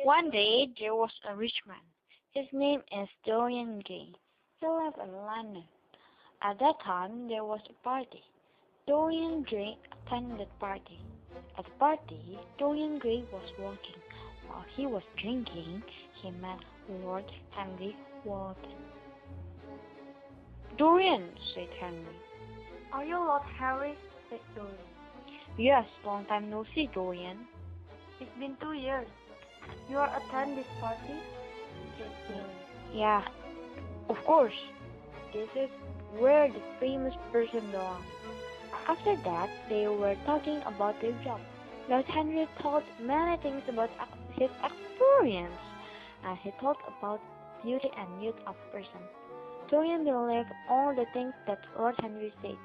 One day there was a rich man. His name is Dorian. He lived in London. At that time there was a party. Dorian Gray attended the party. At the party, Dorian Gray was walking. While he was drinking, he met Lord Henry Wotton. "Dorian," said Henry. "Are you Lord Henry?" said Dorian. "Yes, long time no see, Dorian." "It's been 2 years. You are attend this party?" said Dorian. "Yeah, of course. This is where the famous person belongs." After that, they were talking about their job. Lord Henry told many things about his experience, and he talked about beauty and youth of person. Dorian believed all the things that Lord Henry said,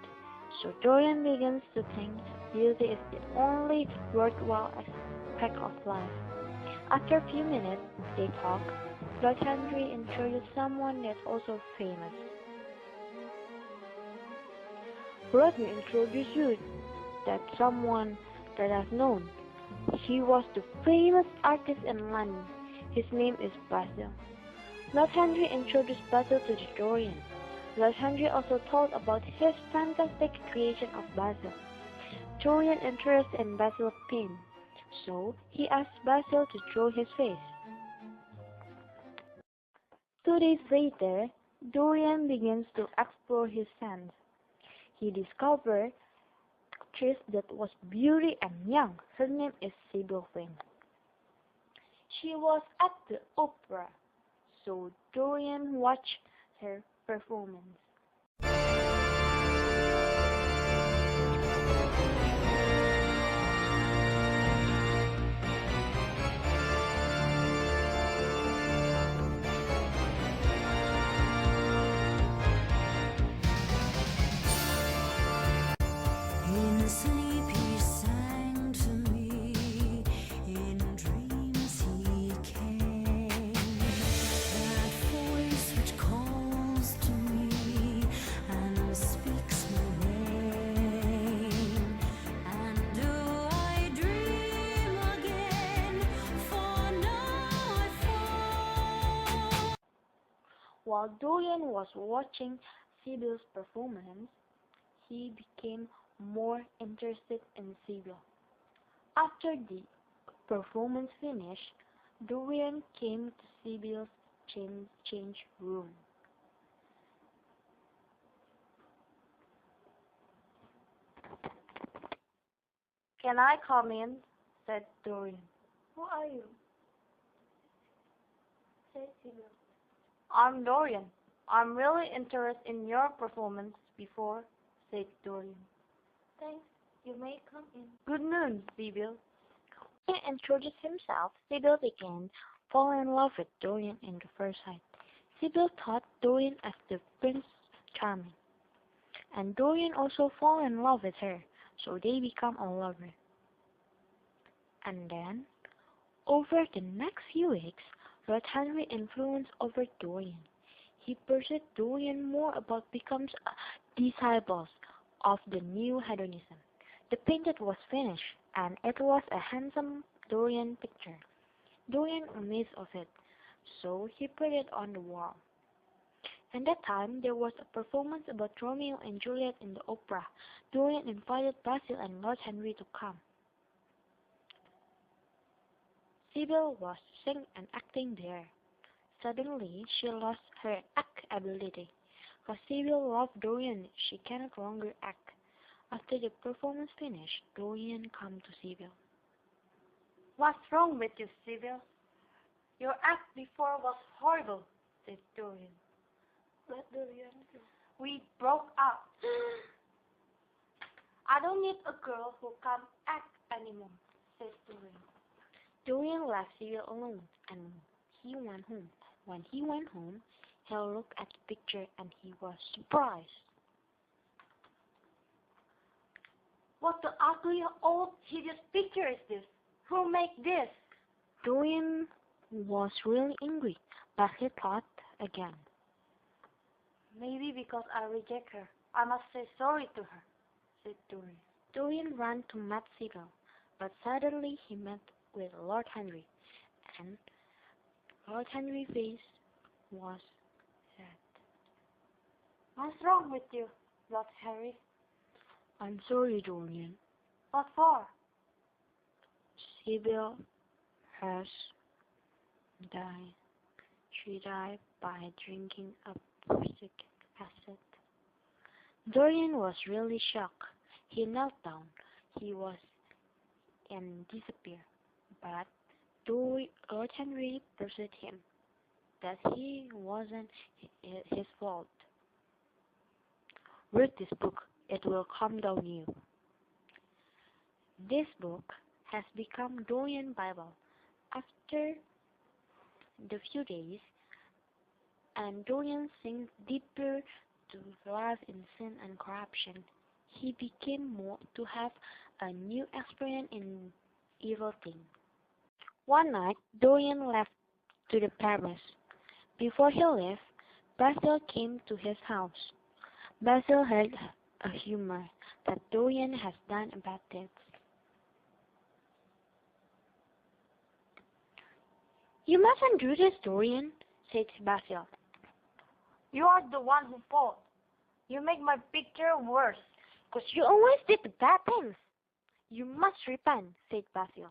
so Dorian begins to think beauty is the only worthwhile aspect of life. After a few minutes they talked, Lord Henry introduced someone that's also famous. "Let me introduce you that someone that I've known. He was the famous artist in London. His name is Basil." Lord Henry introduced Basil to the Dorian. Lord Henry also told about his fantastic creation of Basil. Dorian interested in Basil's paint, so he asked Basil to draw his face. 2 days later, Dorian begins to explore his sense. He discovered an actress that was beauty and young. Her name is Sybil Wing. She was at the opera, so Dorian watched her performance. In sleep he sang to me, in dreams he came. That voice which calls to me and speaks my name. And do I dream again? For now I fall. While Dorian was watching Sybil's performance, he became more interested in Sybil. After the performance finished, Dorian came to Sybil's change room. "Can I come in?" Said Dorian. "Who are you?" said Sybil. "I'm Dorian. I'm really interested in your performance before," said Dorian. "Thanks. You may come in." "Good noon, Sybil." When he introduced himself, Sybil began falling in love with Dorian in the first sight. Sybil thought Dorian as the Prince Charming, and Dorian also fell in love with her, so they become a lover. And then, over the next few weeks, Lord Henry influenced over Dorian. He pursued Dorian more about becoming disciples of the new hedonism. The painting was finished, and it was a handsome Dorian picture. Dorian amazed of it, so he put it on the wall. At that time, there was a performance about Romeo and Juliet in the opera. Dorian invited Basil and Lord Henry to come. Sybil was singing and acting there. Suddenly, she lost her act ability. Because Sybil loved Dorian, she cannot longer act. After the performance finished, Dorian came to Sybil. "What's wrong with you, Sybil? Your act before was horrible," said Dorian. Let Dorian go. "We broke up. I don't need a girl who can't act anymore," said Dorian. Dorian left Sybil alone, and he went home. When he went home, he looked at the picture and he was surprised. "What the ugly, old, hideous picture is this? Who made this?" Dorian was really angry, but he thought again. "Maybe because I reject her, I must say sorry to her," said Dorian. Dorian ran to meet Sybil, but suddenly he met with Lord Henry, and Lord Henry's face was sad. What's wrong with you, Lord Harry? I'm sorry, Dorian. What for? Sibyl has died. She died by drinking a prussic acid. Dorian was really shocked. He knelt down. He was and disappeared. But Lord Henry persuaded him that he wasn't his fault. Read this book. It will calm down you. This book has become Dorian Bible. After the few days, and Dorian sinks deeper to life in sin and corruption. He became more to have a new experience in evil things. One night, Dorian left to the Paris. Before he left, Basil came to his house. Basil had a humor that Dorian has done about this. You mustn't do this, Dorian, said Basil. You are the one who fault. You make my picture worse. 'Cause you always did the bad things. You must repent, said Basil.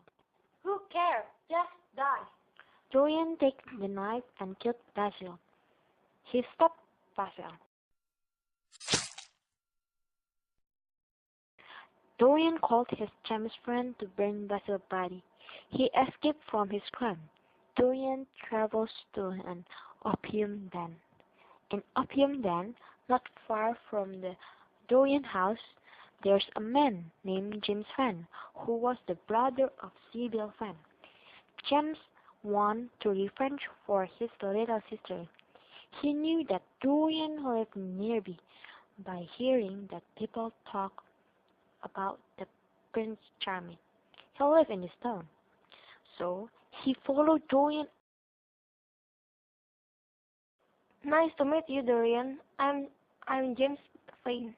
Who cares? Just die. Dorian took the knife and killed Basil. He stopped Basil. Dorian called his chemist friend to burn Basil's body. He escaped from his crime. Dorian travels to an opium den. In opium den, not far from the Dorian house, there's a man named James Fan, who was the brother of Sibyl Fan. James wanted to revenge for his little sister. He knew that Dorian lived nearby by hearing that people talk about the Prince Charming. He lived in this town. So he followed Dorian. Nice to meet you, Dorian. I'm James Fane.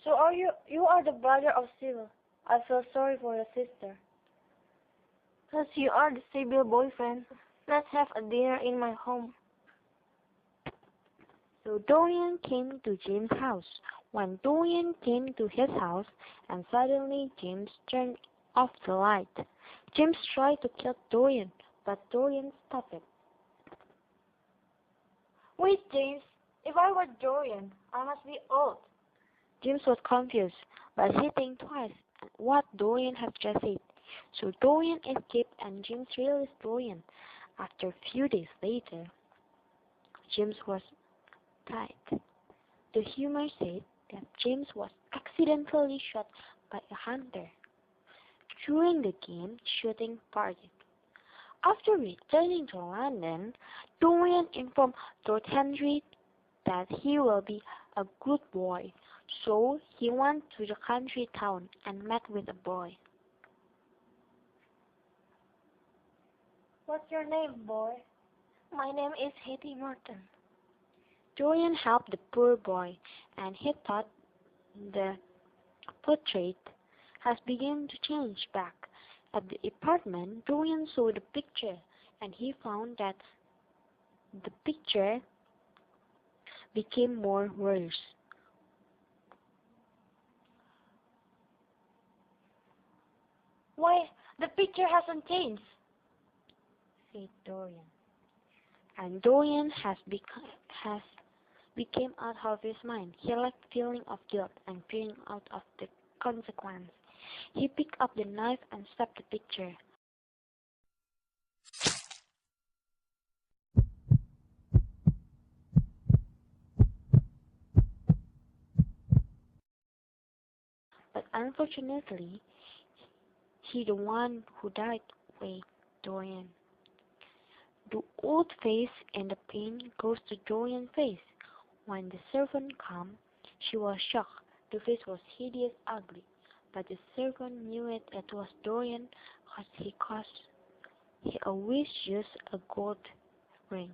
So you are the brother of Sibyl. I feel sorry for your sister. Plus you are the Sibyl boyfriend. Let's have a dinner in my home. So Dorian came to James' house. When Dorian came to his house, and suddenly James turned off the light. James tried to kill Dorian, but Dorian stopped it. Wait, James. If I were Dorian, I must be old. James was confused, but he think twice what Dorian had just said. So Dorian escaped and James released Dorian. After a few days later, James was died. The humor said that James was accidentally shot by a hunter during the game shooting party. After returning to London, Dorian informed Lord Henry that he will be a good boy, so he went to the country town and met with a boy. What's your name, boy? My name is Hetty Morton. Dorian helped the poor boy, and he thought the portrait has begun to change back. At the apartment, Dorian saw the picture, and he found that the picture became more worse. Why, the picture hasn't changed, said Dorian. And Dorian became out of his mind. He lacked feeling of guilt and fearing out of the consequence. He picked up the knife and stabbed the picture. But unfortunately, he the one who died with Dorian. The old face and the pain goes to Dorian's face. When the servant came, she was shocked. The face was hideous, ugly, but the servant knew it was Dorian because he always used a gold ring.